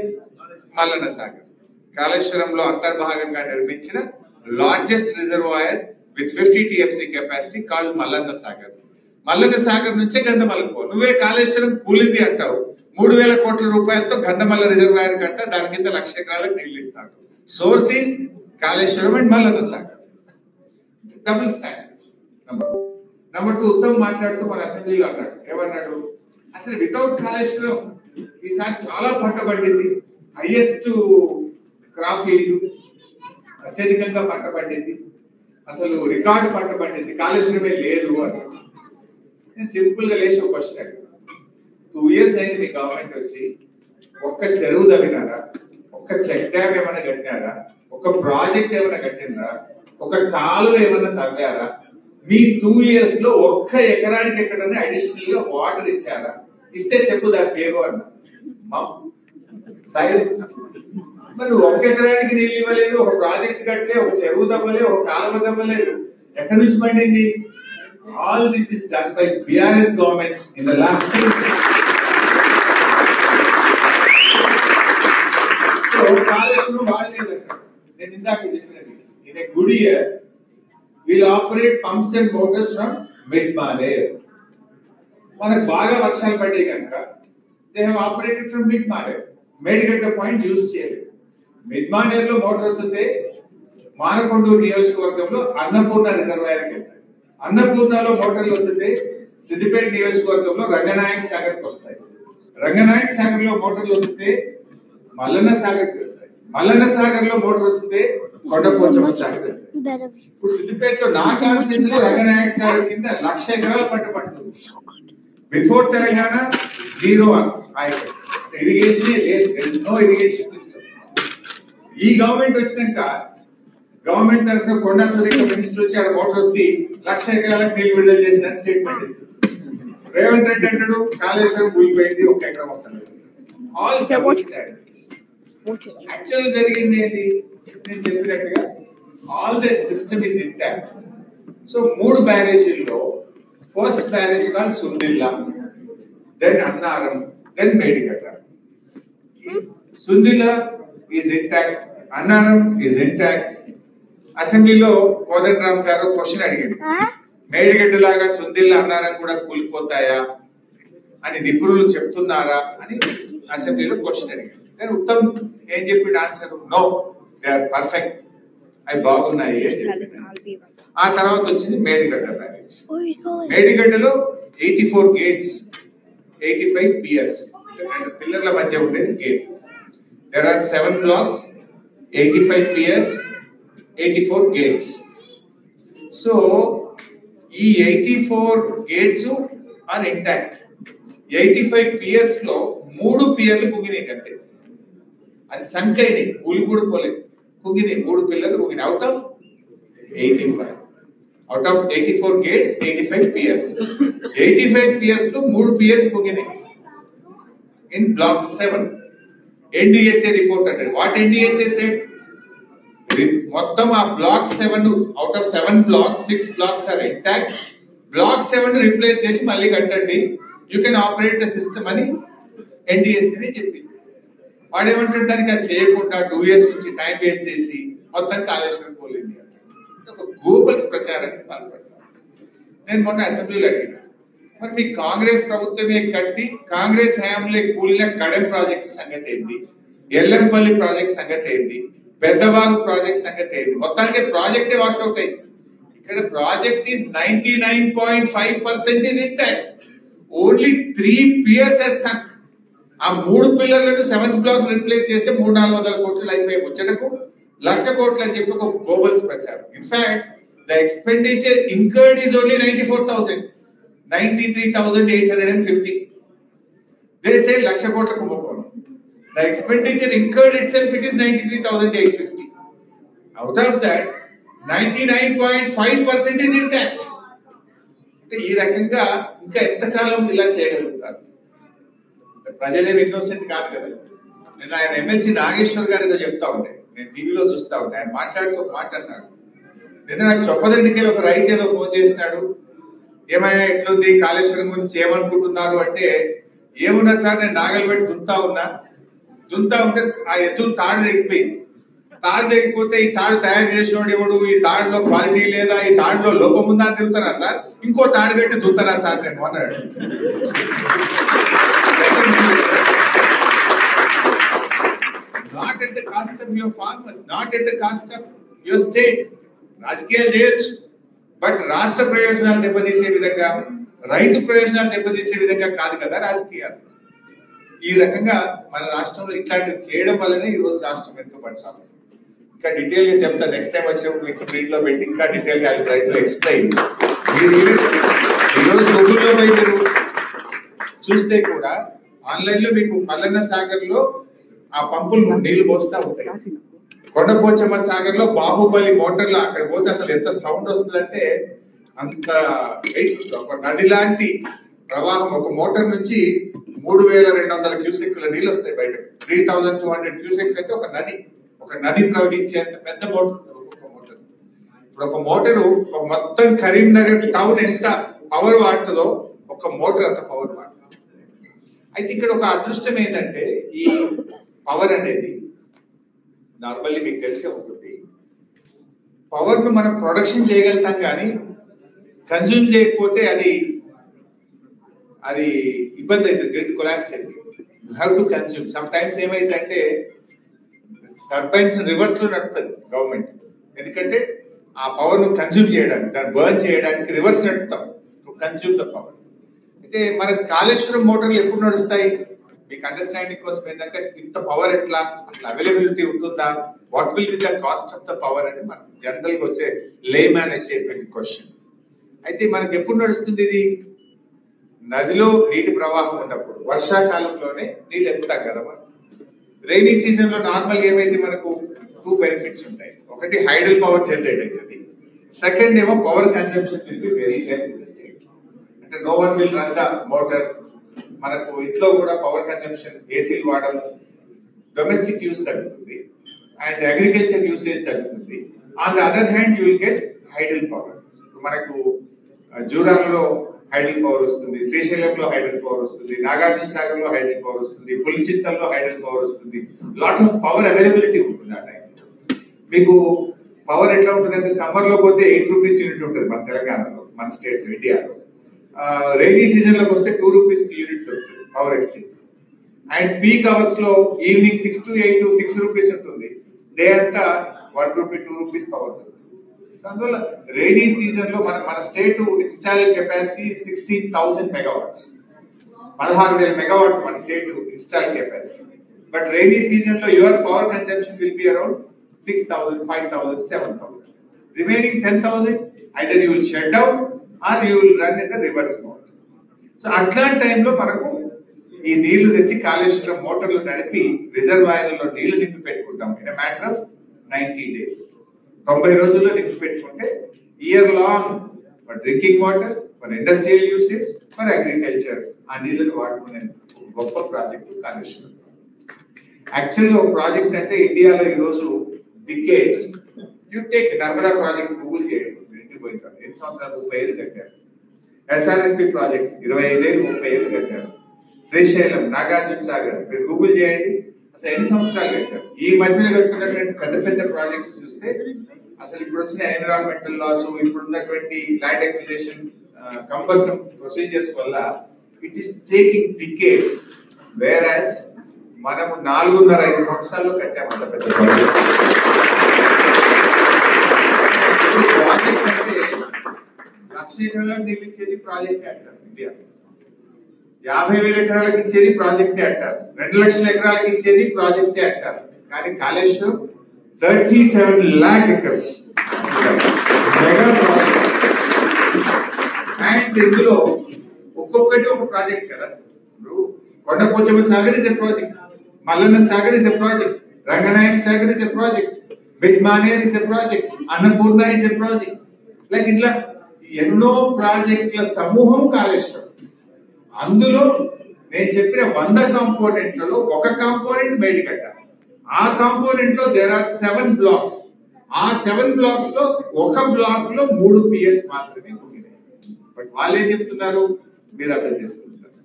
మల్లన్న సాగర్. కాళేశ్వరంలో అంతర్భాగంగా నిర్మించిన largest reservoir with 50 TMC capacity called Mallanna Sagar. Mallanna Sagar నుంచే గంధమల్లకు పో. నువ్వే కాళేశ్వరం కూలింది అంటావు. 3,000 కోట్ల రూపాయలతో గంధమల్ల రిజర్వాయర్ కంట దాని కింద 1,00,000 ఎకరాలకు నీళ్లు ఇస్తాడు. Source is Kaleshwaram and Mallanna Sagar. Double standards. Number 2, Uttam మాట్లాడుతూ మన అసెంబ్లీలో అన్నాడు, ఏమన్నాడు? అసలు వితౌట్ కాళేశ్వరం ఈసారి చాలా పంట పండింది, హైయెస్ట్ క్రాప్ ఈల్డ్, అత్యధికంగా పంట పండింది, అసలు రికార్డు పంట పండింది, కాళేశ్వరమే లేదు అని. నేను సింపుల్ గా లేచి ఒక క్వశ్చన్ అడిగాను. 2 years అయింది మీ గవర్నమెంట్ వచ్చి, ఒక్క చెరువు తవ్వినారా? ఒక్క చెక్ డ్యామ్ ఏమైనా కట్టినారా? ఒక ప్రాజెక్ట్ ఏమైనా కట్టినరా? ఒక కాలువ ఏమైనా తవ్వారా? మీ 2 years లో ఒక్క ఎకరానికి ఎక్కడైనా అడిషనల్ గా వాటర్ ఇచ్చారా? ఇస్తే చెప్పు దాని పేరు అన్న. సైలెన్స్. మరి ఒక ఎకరానికి నీళ్ళు ఇవ్వలేదు, ఒక ప్రాజెక్ట్ కట్టలే, ఒక చెరువు దవ్వలే, ఒక కాలువ దవ్వలేదు, ఎక్కడి నుంచి పండింది? All this is done by BRS government in the last 10 years. సో కాళేశ్వరం వాడలేదంట. నేను ఇందాక చెప్పినది, in a good year will operate pumps and motors from mid Manair. మనకు బాగా వర్షాలు పడ్డాయి కనుక they have operated from mid Manair. Medigadda point use చేయలేదు. మిడ్ మానేర్ లో మోటార్ వస్తే మానకొండూరు నియోజకవర్గంలో అన్నపూర్ణ రిజర్వాయర్కి వెళ్తాయి. అన్నపూర్ణలో మోటార్లు వస్తే సిద్దిపేట నియోజకవర్గంలో రంగనాయక సాగర్కి వస్తాయి. రంగనాయక సాగర్ లో మోటార్లు వస్తే మల్లన్న సాగర్కి వెళ్తాయి. మల్లన్న సాగర్ లో మోటార్ వస్తే కొండపోచమ్మ సాగర్ వెళ్తాయి. ఇప్పుడు సిద్దిపేటలో నా కాన్స్టిట్యూన్సీ లో రంగనాయక సాగర్ కింద 1,00,000 ఎకరాల పంట పడుతుంది. బిఫోర్ తెలంగాణ జీరో ఇరిగేషన్ లేదు, నో ఇరిగేషన్ సిస్టమ్. ఈ గవర్నమెంట్ వచ్చినాక గవర్నమెంట్ తరఫున కొండా సురేఖ మినిస్టర్ వచ్చి ఆడ మోటార్ వచ్చి 1,00,000 ఎకరాలకు నీళ్లు విడుదల చేసిన స్టేట్మెంట్ ఇస్తుంది. రేవంత్ రెడ్డి అంటాడు కాళేశ్వరం కూలిపోయింది, 1 ఎకరం వస్తుంది. ఆల్ యాక్చువల్ జరిగింది ఏంటి? నేను చెప్పినట్టుగా all the system is intact. So 3 బ్యారేజీల్లో first barrage call Sundilla, then Annaram, then Medigadda. Sundilla is intact, Annaram is intact. అసెంబ్లీలో కోదండరామ్ గారు క్వశ్చన్ అడిగాడు, మేడిగడ్డ లాగా సుందిల్లా అన్నారం కూడా కూలిపోతాయా అని నిపుణులు చెప్తున్నారా అని అసెంబ్లీలో క్వశ్చన్ అడిగాడు. నేను ఉత్తమ్ ఏం చెప్పిన answer, no, they are perfect, అవి బాగున్నాయి. ఆ తర్వాత వచ్చింది మేడిగడ్డ బ్యారేజ్. మేడిగడ్డలో 84 గేట్స్, 85 పియర్స్, పిల్లర్ల మధ్య ఉండేది gate. There are 7 blocks, 85 piers, 84 gates. So ఈ 84 గేట్స్ ఆర్ ఇంటాక్ట్. 85 పియర్స్ లో 3 పియర్లు కుంగినాయి కంటే, అది సంఖ్య ఇది, కూలి కూడా పోలేదు, కుంగినాయి 3 పిల్లర్లు కుంగినాయి. Out of 85, out of 84 gates 85 piers. 85 piers లో 3 piers కుంగినాయి in block 7. NDSA report అంటే what NDSA said, మొత్తం ఆ block 7 out of 7 blocks 6 blocks are intact. block 7 replace చేసి మళ్ళీ కట్టండి, you can operate the system అని NDSA ని చెప్పింది. వాడు ఏమంటాడు, దానికి అది చేయకుండా 2 years నుంచి టైం వేస్ట్ చేసి మొత్తం కాళేశ్వరం పోలింది. గోబల్స్ ప్రచారానికి పాల్పడతారు. నేను మొన్న అసెంబ్లీలో అడిగిన, మరి మీ కాంగ్రెస్ ప్రభుత్వమే కట్టి కాంగ్రెస్ హయాంలో కూలిన కడెం ప్రాజెక్ట్ సంగతి ఏంటి, ఎల్లంపల్లి ప్రాజెక్ట్ సంగతి ఏంటి, పెద్దవాగు ప్రాజెక్ట్ సంగతి ఏంటి? మొత్తానికి ప్రాజెక్టే వాష్ అవుట్ అయింది. ఇక్కడ project is 99.5% is intact. Only 3 piers has sunk. ఆ 3 పిల్లర్లను 7th బ్లాక్ రిప్లేస్ చేస్తే 300-400 కోట్లు అయిపోయి ముచ్చటకు 1,00,000 కోట్లు అని చెప్పి ఒక గోబల్స్ ప్రచారం. In fact the expenditure incurred is only 94,000, 93,850. They say 1,00,000 కోట్ల కుంభకోణం. The expenditure incurred it self it is 93,850. Out of that 99.5% is intact. అంటే ఈ రకంగా ఇంకా ఎంతకాలం ఇలా చేయగలుగుతారు? ప్రజలేమి ఇన్నోసెంట్ కాదు కదా. నేను ఆయన ఎమ్మెల్సీ నాగేశ్వర్ గారు ఏదో చెప్తా ఉంటే నేను టీవీలో చూస్తా ఉంటా, ఆయన మాట్లాడుతూ మాట అన్నాడు. నిన్న నాకు చొప్పదండికి ఒక రైతు ఏదో ఫోన్ చేసినాడు, ఏమయ్యా ఎట్లుంది కాళేశ్వరం గురించి ఏమనుకుంటున్నారు అంటే, ఏమున్నా సార్ నేను నాగలు పెట్టి దుంతా ఉంటే ఆ ఎద్దు తాడు తెగిపోయింది. తాడు తెగిపోతే ఈ తాడు తయారు చేసినోడు ఎవడు, ఈ తాడులో క్వాలిటీ లేదా, ఈ తాడులో లోపం ఉందా అని తిరుగుతానా సార్, ఇంకో తాడు పెట్టి దుంతానా సార్ నేను అన్నాడు. Not at the cost of your farmers, not at the cost of your state. రాజకీయాలు చేయొచ్చు, బట్ రాష్ట్ర ప్రయోజనాలు దెబ్బతీసే విధంగా, రైతు ప్రయోజనాలు దెబ్బతీసే విధంగా కాదు కదా రాజకీయాలు. ఈ రకంగా మన రాష్ట్రంలో ఇట్లాంటివి చేయడం వల్లనే ఈ రోజు రాష్ట్రం వెనుకబడతాము. ఇంకా డీటెయిల్ గా చెప్తా, నెక్స్ట్ టైం వచ్చినప్పుడు మీకు స్క్రీన్ లో పెట్టి ఇంకా డీటెయిల్ గా ట్రై టు ఎక్స్ప్లెయిన్. ఈరోజు గూగుల్లో పోయి మీరు చూస్తే కూడా ఆన్లైన్ లో మీకు మల్లన్న సాగర్ లో ఆ పంపులు నీళ్లు పోస్తా ఉంటాయి. కొండపోచమ్మ సాగర్ లో బాహుబలి మోటార్లు అక్కడ పోతే అసలు ఎంత సౌండ్ వస్తుందంటే అంత వెయిట్. ఒక నది లాంటి ప్రవాహం, ఒక మోటార్ నుంచి 3,200 క్యూసెక్కుల నీళ్ళు వస్తాయి బయటకు. 3200 క్యూసెక్స్ అంటే ఒక నది ప్రవహించేంత పెద్ద మోటార్ ఉంటుంది ఒక్కొక్క మోటార్. ఇప్పుడు ఒక మోటారు మొత్తం కరీంనగర్ టౌన్ ఎంత పవర్ వాడుతుందో ఒక మోటార్ అంత పవర్ వాడుతుంది. అయితే ఇక్కడ ఒక అదృష్టం ఏంటంటే ఈ పవర్ అనేది నార్మల్లీ మీకు తెలిసే ఉంటుంది, పవర్ ను మనం ప్రొడక్షన్ చేయగలుగుతాం కానీ కన్జ్యూమ్ చేయకపోతే అది ఇబ్బంది అవుతుంది, గ్రిడ్ కొలాప్స్ అయింది. You have to consume. Some times ఏమైందంటే టర్బైన్స్ రివర్స్ లో నడుపుతుంది గవర్నమెంట్, ఎందుకంటే ఆ పవర్ ను కన్జ్యూమ్ చేయడానికి, దాన్ని బర్న్ చేయడానికి రివర్స్ నడుపుతాం టు కన్జ్యూమ్ ద పవర్. అయితే మన కాళేశ్వరం మోటార్లు ఎప్పుడు నడుస్తాయి? మీకు అండర్స్టాండింగ్ కోసం ఏంటంటే ఇంత పవర్ ఎట్లా, అసలు అవైలబిలిటీ ఉంటుందా, what will be the cost of the power అని మన జనరల్ గా వచ్చే లే మ్యాన్ వచ్చేటువంటి క్వశ్చన్. అయితే మనకి ఎప్పుడు నడుస్తుంది ఇది? నదిలో నీటి ప్రవాహం ఉన్నప్పుడు, వర్షాకాలంలోనే నీళ్ళు ఎత్తుతాం కదా మనం. రైనీ సీజన్ లో నార్మల్ ఏమైంది, మనకు 2 బెనిఫిట్స్ ఉంటాయి. ఒకటి హైడల్ పవర్ జనరేట్ అవుతుంది, సెకండ్ ఏమో power consumption will be very less in the state. అంటే no one will run the motor. మనకు ఇంట్లో కూడా పవర్ కన్జంప్షన్, ఏసీలు వాడము, డొమెస్టిక్ యూస్ తగ్గుతుంది అండ్ అగ్రికల్చర్ యూసేజ్ తగ్గుతుంది. On the other hand you will get hydel power. మనకు జూరాలలో హైడల్ పవర్ వస్తుంది, శ్రీశైలంలో హైడల్ పవర్ వస్తుంది, నాగార్జున సాగర్ లో హైడల్ పవర్ వస్తుంది, పులిచింతల్లో హైడల్ పవర్ వస్తుంది. లాట్స్ ఆఫ్ పవర్ అవైలబిలిటీ ఉంటుంది ఆ టైంలో. మీకు పవర్ ఎట్లా ఉంటుంది అంటే సమ్మర్ లో పోతే 8 రూపీస్ యూనిట్ ఉంటుంది మన తెలంగాణలో, మన స్టేట్ ఇండియాలో. రైనీ సీజన్ లోకి వస్తే 2 రూపీస్ యూనిట్ దొరుకుతుంది power exchange. And peak hours లో ఈవినింగ్ 6 to 8 6 రూపీస్ ఉంటుంది, డే అంతా 1 రూపీ 2 రూపీస్ పవర్ దొరుకుతుంది. అందువల్ల రైనీ సీజన్ లో మన state install capacity 16,000 megawatts, 16,000 megawatt మన state install capacity. But rainy season లో your power consumption will be around 6,000, 5,000, 7,000. Remaining 10,000 either you will shut down or you will run in the reverse mode. So అట్లాంటి టైంలో మనకు ఈ నీళ్లు తెచ్చి కాళేశ్వరం మోటార్లు నడిపి రిజర్వాయర్లలో నీళ్లు నింపి పెట్టుకుంటాం ఇన్ మ్యాటర్ ఆఫ్ 90 days. 90 రోజుల్లో నింపి పెట్టుకుంటే year long for drinking water, for industrial usage, for agriculture ఆ నీళ్లను వాడుకునే గొప్ప ప్రాజెక్టు కాళేశ్వరం. యాక్చువల్గా ఒక ప్రాజెక్ట్ అంటే ఇండియాలో ఈరోజు decades you take Narmada project Google చేయండి, ఇంటికి పోయింటారు. 8 సంవత్సరాలు 30 ఏళ్ళు కట్టారు. ఎస్ఆర్ఎస్పి ప్రాజెక్ట్ 25 ఏళ్ళు 30 ఏళ్ళు కట్టారు. శ్రీశైలం, నాగార్జున సాగర్ మీరు గూగుల్ చేయండి, అసలు ఎన్ని సంవత్సరాలు కట్టారు. ఈ మధ్యలో కట్టుకున్నటువంటి పెద్ద పెద్ద ప్రాజెక్ట్స్ చూస్తే అసలు ఇప్పుడు వచ్చిన ఎన్విరాన్మెంటల్ లాస్, ఇప్పుడు ఉన్నటువంటి ల్యాండ్ అక్విజిషన్ కంపల్సరీ ప్రొసీజర్స్ వల్ల ఇట్ ఈస్ టేకింగ్ డికేట్స్, వేరాజ్ మనము 4.5 సంవత్సరాల్లో కట్టాము అంత పెద్ద ప్రాజెక్ట్. అంటే 1,00,000 ఎకరాలకు నీళ్ళు ఇచ్చేది ప్రాజెక్టే అంటారు ఇండియా, 50,000 ఎకరాలకు ఇచ్చేది ప్రాజెక్టే అంటారు, 2,00,000 ఎకరాలకు ఇచ్చేది ప్రాజెక్టే అంటారు. కానీ Kaleshwaram 37 lakh acres mega project. And ఇందులో ఒక్కొక్కటి ఒక ప్రాజెక్ట్ కదా. ఇప్పుడు Kondapochamma Sagar is a project, Mallanna Sagar is a project, Ranganayak Sagar is a project, బిడ్ Manair is a project, Annapurna is a project. Like ఇట్లా ఎన్నో ప్రాజెక్టుల సమూహం కాళేశ్వరం. అందులో నేను చెప్పిన 100 కాంపోనెంట్లలో ఒక కాంపోనెంట్ మేడిగడ్డ. ఆ కాంపోనెంట్ లో దేర్ ఆర్ 7 blocks. ఆ 7 blocks లో ఒక బ్లాక్ లో 3 PS మాత్రమే ఉండినాయి. బట్ వాళ్ళు ఏం చెప్తున్నారు, మీరు అర్థం చేసుకుంటున్నారు.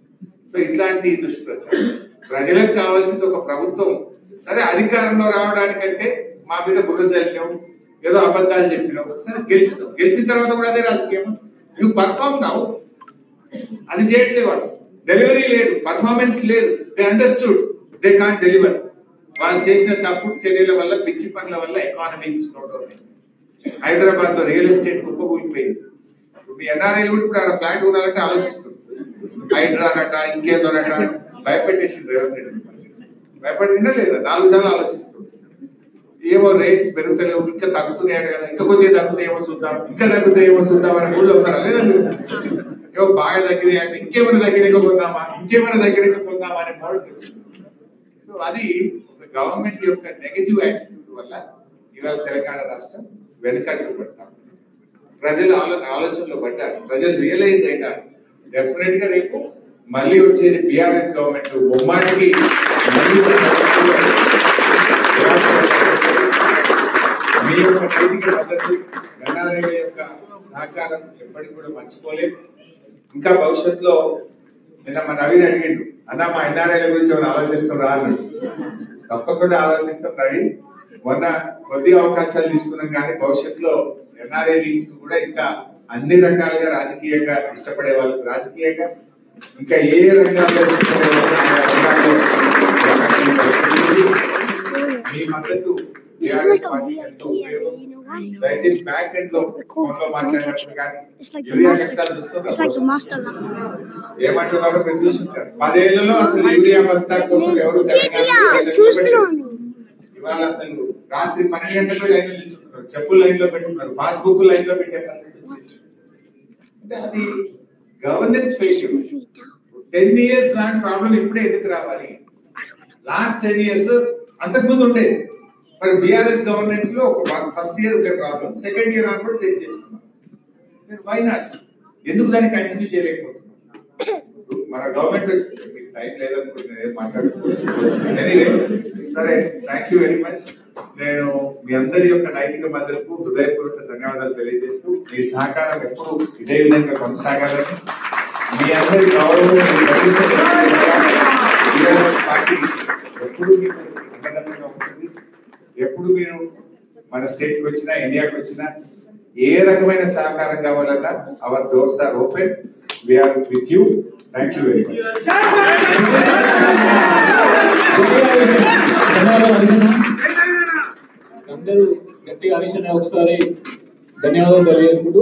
సో ఇట్లాంటి దుష్ప్రచారం. ప్రజలకు కావాల్సింది ఒక ప్రభుత్వం. సరే అధికారంలో రావడానికంటే మా మీద బురద చల్లినాం, ఏదో అబద్ధాలు చెప్పినాం, సరే గెలిచినాం. గెలిచిన తర్వాత కూడా అదే రాజకీయం. యూ పర్ఫార్మ్ నావు, అది చేయట్లేదు వాళ్ళు. డెలివరీ లేదు, పర్ఫార్మెన్స్ లేదు. They understood they can't deliver. వాళ్ళు చేసిన తప్పుడు చర్యల వల్ల, పిచ్చి పనుల వల్ల ఎకానమీ స్లో డౌన్ అయింది. హైదరాబాద్ లో రియల్ ఎస్టేట్ కుప్పకూలిపోయింది. మీ ఎన్ఆర్ఐలు కూడా ఇప్పుడు ఆడ ఫ్లాట్ కొనాలంటే ఆలోచిస్తుంది. హైడ్రానట, ఇంకేందోనట భయపెట్టేసింది రేవంత్ రెడ్డి. భయపడిందా లేదా? 4 సార్లు ఆలోచిస్తుంది. ఏమో రేట్స్ పెరుగుతలేవు, ఇంకా తగ్గుతున్నాయి కదా, ఇంకా కొద్దిగా తగ్గుతాయేమో చూద్దాం, ఇంకా తగ్గుతాయేమో చూద్దాం అని ఊళ్ళో ఉన్నారా లేదా? ఏమో బాగా తగ్గినాయి అంటే ఇంకేమైనా దగ్గరగా పొందామా, ఇంకేమైనా దగ్గరగా పొందామా అనే మోడల్ వచ్చింది. సో అది ఒక గవర్నమెంట్ యొక్క నెగటివ్ యాటిట్యూడ్ వల్ల ఇవాళ తెలంగాణ రాష్ట్రం వెనుకడుగు పడతాం. ప్రజలు ఆలోచనలో పడ్డారు, ప్రజలు రియలైజ్ అయినారు. డెఫినెట్ గా రేపు మళ్ళీ వచ్చేది బీఆర్ఎస్ గవర్నమెంట్. బొమ్మాటికి మీ యొక్క నైతిక మద్దతు ఎన్ఆర్ఐల యొక్క సహకారం ఎప్పటికి కూడా మర్చిపోలేదు. ఇంకా భవిష్యత్తులో నిన్న మా నవీన్ అడిగిండు, అన్న మా ఎన్ఆర్ఐల గురించి ఏమైనా ఆలోచిస్తున్నా అన్నాడు. తప్పకుండా ఆలోచిస్తాం నవీన్. మొన్న కొద్ది అవకాశాలు తీసుకున్నాం కానీ భవిష్యత్తులో ఎన్ఆర్ఐ లీగ్స్ కూడా ఇంకా అన్ని రకాలుగా రాజకీయంగా ఇష్టపడే వాళ్ళు, రాజకీయంగా ఇంకా ఏ రంగాల్లో ఇష్టపడే వాళ్ళు మీ మద్దతు దయచేసి బ్యాక్ ఎండ్ లో ఫోన్ లో మాట్లాడినప్పుడు కానీ యూరియా కష్టాలు ఏమంటున్నారో మీరు చూసుకుంటారు. 10 ఏళ్లలో అసలు యూరియా బస్తా కోసం ఎవరు ఇవాళ అసలు రాత్రి 12 గంటలకు లైన్ లో నిల్చుంటున్నారు, చెప్పులు లైన్ లో పెట్టుకున్నారు, పాస్బుక్ లైన్ లో పెట్టే పరిస్థితి వచ్చేసి. అంటే అది గవర్నెన్స్ ఫెయిల్యూర్. 10 years లాంటి ప్రాబ్లం ఇప్పుడే ఎందుకు రావాలి? లాస్ట్ 10 years లో అంతకుముందు ఉండేది. మరి బిఆర్ఎస్ గవర్నెన్స్ లో ఒక ఫస్ట్ ఇయర్ ఉండే ప్రాబ్లం సెకండ్ ఇయర్ అని కూడా సెట్ చేసుకున్నాం. Why not? ఎందుకు దాన్ని కంటిన్యూ చేయలేకపోతున్నాం? మన గవర్నమెంట్ టైం లేదనుకుంటున్నా మాట్లాడుతున్నాను. సరే, థ్యాంక్ యూ వెరీ మచ్. నేను మీ అందరి యొక్క నైతిక మద్దతుకు హృదయపూర్వక ధన్యవాదాలు తెలియజేస్తూ మీ సహకారం ఎప్పుడు ఇదే విధంగా కొనసాగాలని, మీ అందరి గౌరవం పార్టీ ఎప్పుడు మీకు అండదండగా ఉంటుంది. ఎప్పుడు మీరు మన స్టేట్ కి వచ్చినా, ఇండియాకి వచ్చినా ఏ రకమైన సహకారం కావాలన్నా our doors are open. We are with you. Thank you very much. అందరూ గట్టిగా ఒకసారి ధన్యవాదాలు తెలియజేసుకుంటూ